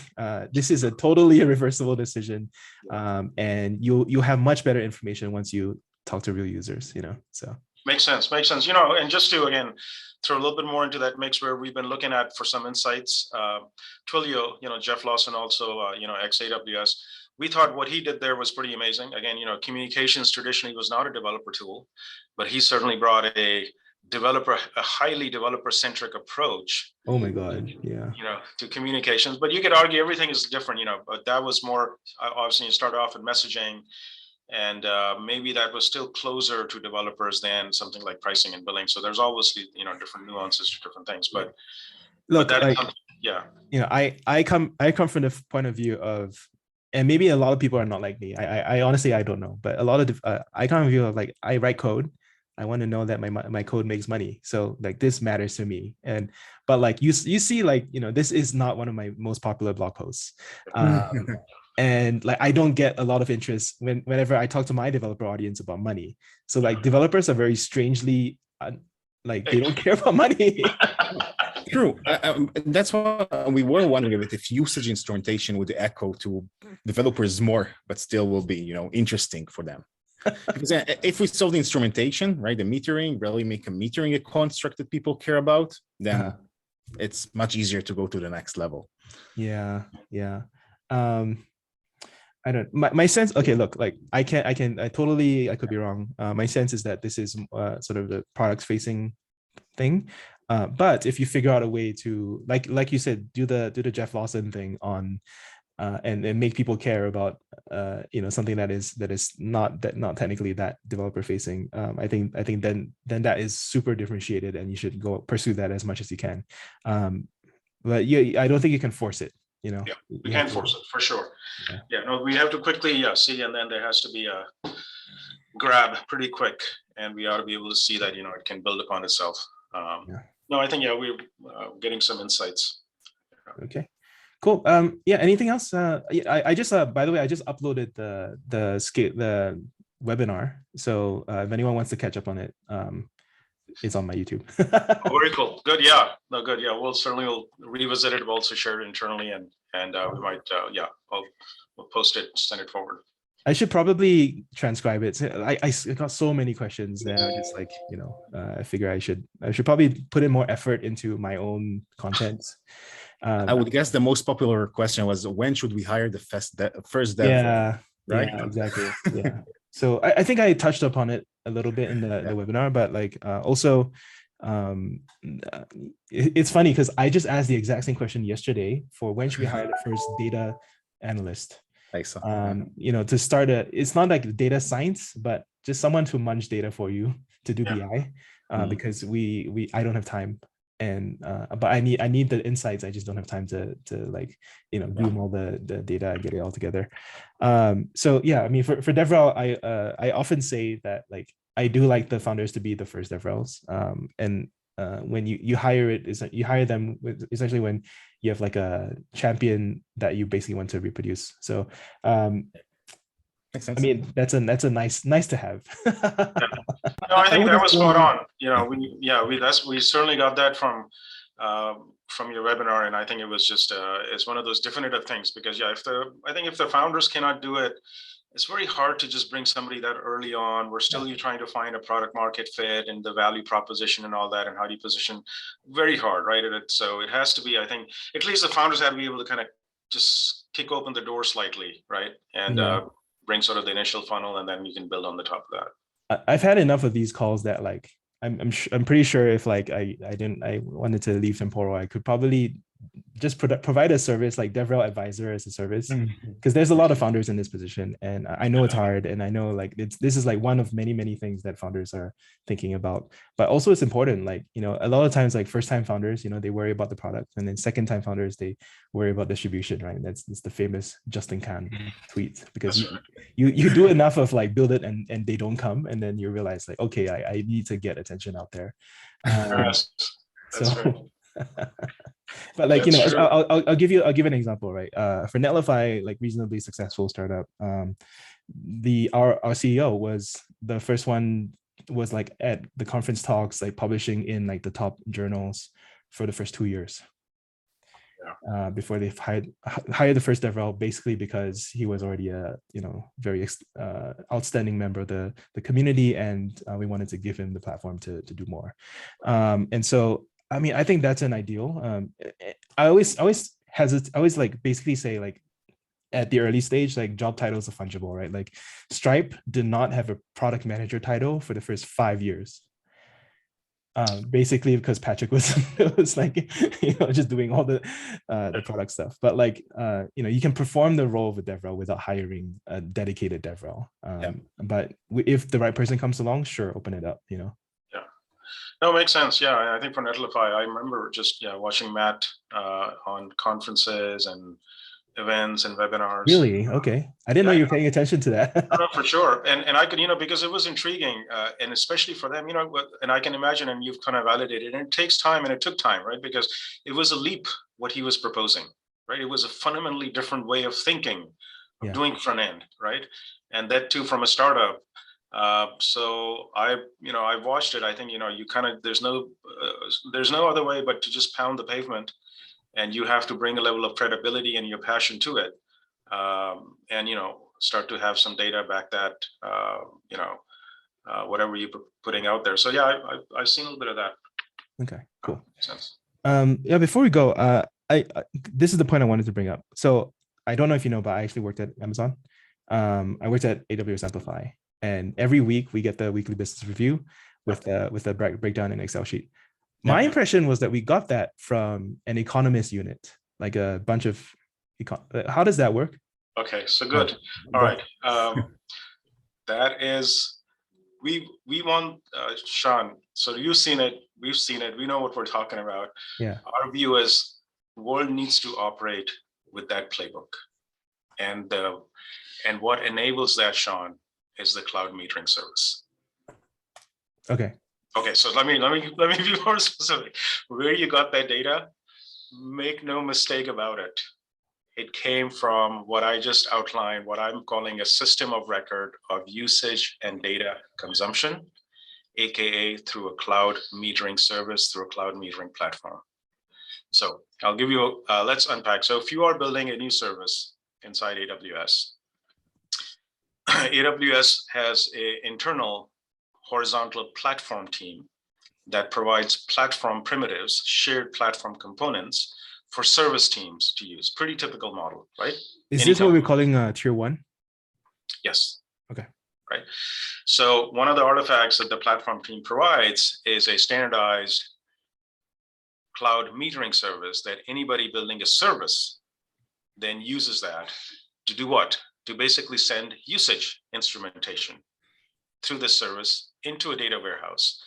This is a totally reversible decision, and you'll have much better information once you talk to real users. So makes sense. And just to again throw a little bit more into that mix, where we've been looking at for some insights, Twilio, Jeff Lawson, also ex AWS. We thought what he did there was pretty amazing. Again, communications traditionally was not a developer tool, but he certainly brought a highly developer-centric approach. Oh my God, yeah. To communications. But you could argue everything is different, but that was more, obviously you start off in messaging, and maybe that was still closer to developers than something like pricing and billing. So there's obviously, different nuances to different things. But look, but like, yeah. I come from the point of view of, and maybe a lot of people are not like me. I honestly, I don't know, but a lot of I come from the view of like, I write code. I want to know that my code makes money. So like, this matters to me. But like you see, like, this is not one of my most popular blog posts. And like, I don't get a lot of interest whenever I talk to my developer audience about money. So like, developers are very strangely like, they don't care about money. True. That's why we were wondering if usage instrumentation would echo to developers more, but still will be, interesting for them. Because if we solve the instrumentation, right, the metering, really make a metering a construct that people care about, then it's much easier to go to the next level. Yeah. I don't, my sense, okay, look, like, I could be wrong. My sense is that this is sort of the products facing thing. But if you figure out a way to, like you said, do the Jeff Lawson thing on, and make people care about, something that is not technically that developer facing. I think then that is super differentiated, and you should go pursue that as much as you can. But yeah, I don't think you can force it. Yeah, we can't force it for sure. Yeah, no, we have to quickly see, and then there has to be a grab pretty quick, and we ought to be able to see that it can build upon itself. No, I think we're getting some insights. Okay, cool. Yeah, anything else? I just by the way, I just uploaded the webinar, so if anyone wants to catch up on it, it's on my YouTube. Oh, very cool. Good. Yeah. No, good. Yeah. We'll revisit it. We'll also share it internally, and we might we'll post it, send it forward. I should probably transcribe it. I got so many questions that I'm just like, I figure I should probably put in more effort into my own content. I would guess the most popular question was, when should we hire the first dev? Yeah, right? Yeah, exactly. Yeah. So I think I touched upon it a little bit in the webinar, but like also, it's funny because I just asked the exact same question yesterday for when should we hire the first data analyst. To start it's not like data science, but just someone to munch data for you to do BI, because I don't have time, and but I need the insights. I just don't have time to like groom all the data and get it all together. So yeah, I mean, for DevRel, I often say that like, I do like the founders to be the first DevRels, and when you hire you hire them essentially when you have like a champion that you basically want to reproduce. So makes sense. I mean, that's a nice to have. No, I think that was spot on. We certainly got that from your webinar, and I think it was just it's one of those definitive things, because if the founders cannot do it, it's very hard to just bring somebody that early on. We're still trying to find a product market fit and the value proposition and all that, and how do you position. Very hard, right? So it has to be, I think, at least the founders have to be able to kind of just kick open the door slightly, right? And bring sort of the initial funnel, and then you can build on the top of that. I've had enough of these calls that like, I'm pretty sure if like I wanted to leave Temporo, I could probably just provide a service like DevRel Advisor as a service, Mhm. because there's a lot of founders in this position, and I know it's hard, and I know like this is like one of many things that founders are thinking about. But also it's important, like, you know, a lot of times like first time founders, you know, they worry about the product, and then second time founders, they worry about distribution, right? That's the famous Justin Kan tweet, because you do enough of like build it and they don't come, and then you realize like, okay, I need to get attention out there. That's So but like, you That's know, true. I'll give an example, right? For Netlify, like reasonably successful startup, our CEO was the first one, was like at the conference talks, like publishing in like the top journals for the first 2 years. Before they hired the first DevRel, basically because he was already a, you know, very outstanding member of the community, and we wanted to give him the platform to do more. And so, I mean, I think that's an ideal. I always like basically say like at the early stage, like job titles are fungible, right? Like Stripe did not have a product manager title for the first 5 years. Basically because Patrick was was like, you know, just doing all the product stuff. But like, you know, you can perform the role of a DevRel without hiring a dedicated DevRel. But if the right person comes along, sure, open it up, you know. Yeah, no, it makes sense. Yeah, I think for Netlify, I remember just watching Matt on conferences and events and webinars. Really? Okay. I didn't know you were paying attention to that. No, for sure. And I could, you know, because it was intriguing, and especially for them, you know, and I can imagine, and you've kind of validated, and it takes time, and it took time, right? Because it was a leap what he was proposing, right? It was a fundamentally different way of thinking, of doing front end, right? And that too from a startup. So I've watched it. I think, you know, you kind of, there's no other way but to just pound the pavement, and you have to bring a level of credibility and your passion to it. And, you know, start to have some data back that, whatever you're putting out there. So yeah, I've seen a little bit of that. Okay, cool. Makes sense. Yeah, before we go, I this is the point I wanted to bring up. So I don't know if you know, but I actually worked at Amazon. I worked at AWS Amplify, and every week we get the weekly business review with the breakdown in Excel sheet. My impression was that we got that from an economist unit, like a bunch of how does that work? Okay, so good. All right. That is, we want, Sean, so you've seen it, we've seen it, we know what we're talking about. Yeah. Our view is the world needs to operate with that playbook. And what enables that, Sean, is the cloud metering service. Okay. Okay, so let me be more specific. Where you got that data, make no mistake about it. It came from what I just outlined, what I'm calling a system of record of usage and data consumption, AKA through a cloud metering service, through a cloud metering platform. So I'll give you, let's unpack. So if you are building a new service inside AWS, AWS has an internal horizontal platform team that provides platform primitives, shared platform components for service teams to use. Pretty typical model, right? Is this what we're calling tier 1? Yes. Okay. Right. So one of the artifacts that the platform team provides is a standardized cloud metering service that anybody building a service then uses that to do what? To basically send usage instrumentation through this service into a data warehouse.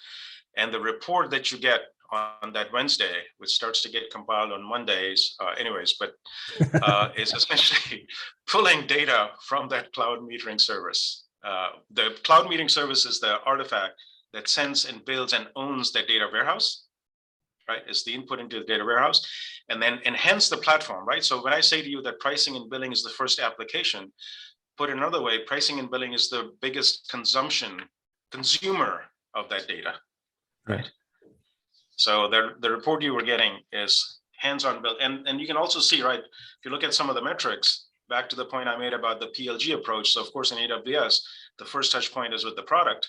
And the report that you get on that Wednesday, which starts to get compiled on Mondays, is essentially pulling data from that cloud metering service. The cloud metering service is the artifact that sends and builds and owns that data warehouse, right? It's the input into the data warehouse, and then enhance the platform, right? So when I say to you that pricing and billing is the first application, put another way, pricing and billing is the biggest consumer of that data, right? So the report you were getting is hands-on build. And you can also see, right, if you look at some of the metrics, back to the point I made about the PLG approach. So of course in AWS, the first touch point is with the product.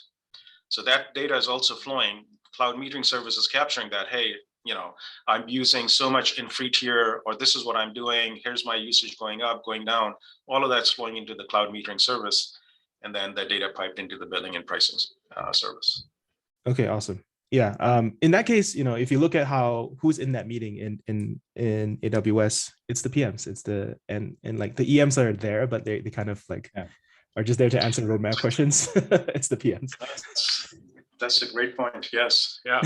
So that data is also flowing. Cloud metering service is capturing that, hey, you know, I'm using so much in free tier, or this is what I'm doing. Here's my usage going up, going down. All of that's flowing into the cloud metering service. And then the data piped into the billing and pricing service. Okay, awesome. Yeah. In that case, if you look at who's in that meeting in AWS, it's the PMs. It's and like the EMs are there, but they kind of like are just there to answer roadmap questions. It's the PMs. That's a great point. Yes. Yeah.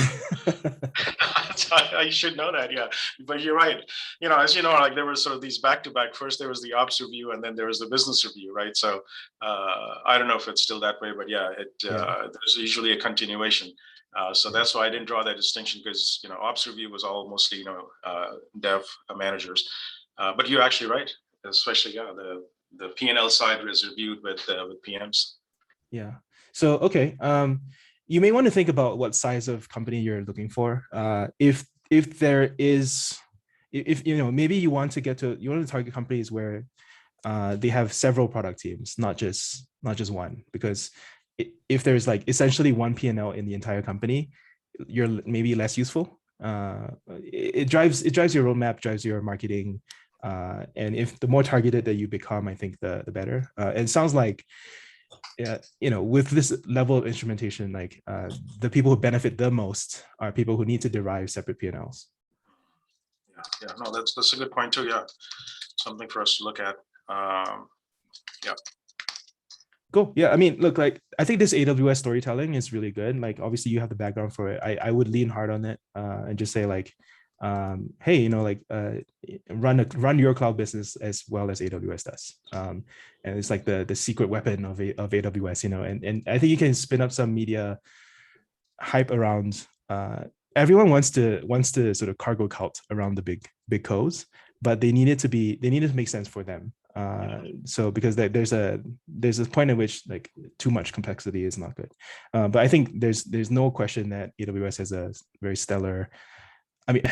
I should know that. Yeah. But you're right. As you know, like there were sort of these back-to-back. First, there was the ops review, and then there was the business review, right? So I don't know if it's still that way, but yeah, there's usually a continuation. So that's why I didn't draw that distinction, because ops review was all mostly dev managers. But you're actually right, especially the P&L side was reviewed with PMs. Yeah. So okay. You may want to think about what size of company you're looking for. If there is, maybe you want to target companies where they have several product teams, not just one, because if there's like essentially one P&L in the entire company, you're maybe less useful. It drives your roadmap, drives your marketing, and if the more targeted that you become, I think the better. And it sounds like, with this level of instrumentation, like the people who benefit the most are people who need to derive separate P&Ls. Yeah, no, that's a good point too. Yeah, something for us to look at. Yeah. Cool. Yeah, I mean, look, like I think this AWS storytelling is really good. Like, obviously, you have the background for it. I would lean hard on it and just say like, hey, run your cloud business as well as AWS does. And it's like the secret weapon of AWS, and I think you can spin up some media hype around. Everyone wants to sort of cargo cult around the big codes, but they need it to make sense for them. So because there's a point at which like too much complexity is not good. But I think there's no question that AWS has a very stellar, I mean,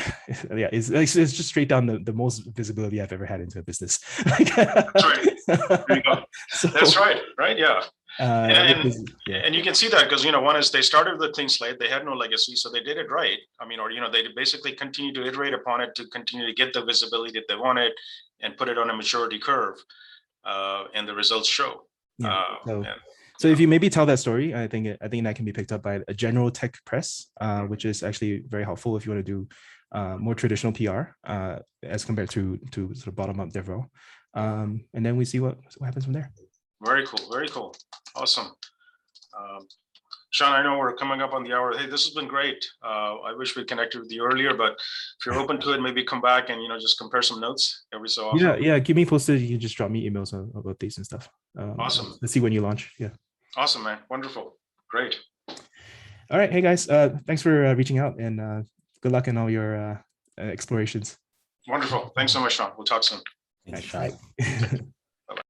yeah, it's just straight down the most visibility I've ever had into a business. That's right. There you go. So, that's right. Right. Yeah. And you can see that because, one is they started with a clean slate. They had no legacy, so they did it right. I mean, they basically continue to iterate upon it to continue to get the visibility that they wanted and put it on a maturity curve, and the results show. Yeah. So if you maybe tell that story, I think that can be picked up by a general tech press, which is actually very helpful if you want to do more traditional PR as compared to sort of bottom up DevRel, and then we see what happens from there. Very cool. Very cool. Awesome. Sean, I know we're coming up on the hour. Hey, this has been great. I wish we connected with you earlier, but if you're open to it, maybe come back and just compare some notes every so often. Yeah. Keep me posted. You can just drop me emails about these and stuff. Awesome. Let's see when you launch. Yeah. Awesome, man. Wonderful. Great. All right. Hey guys, thanks for reaching out, and good luck in all your explorations. Wonderful. Thanks so much, Sean. We'll talk soon. Thanks, Sean.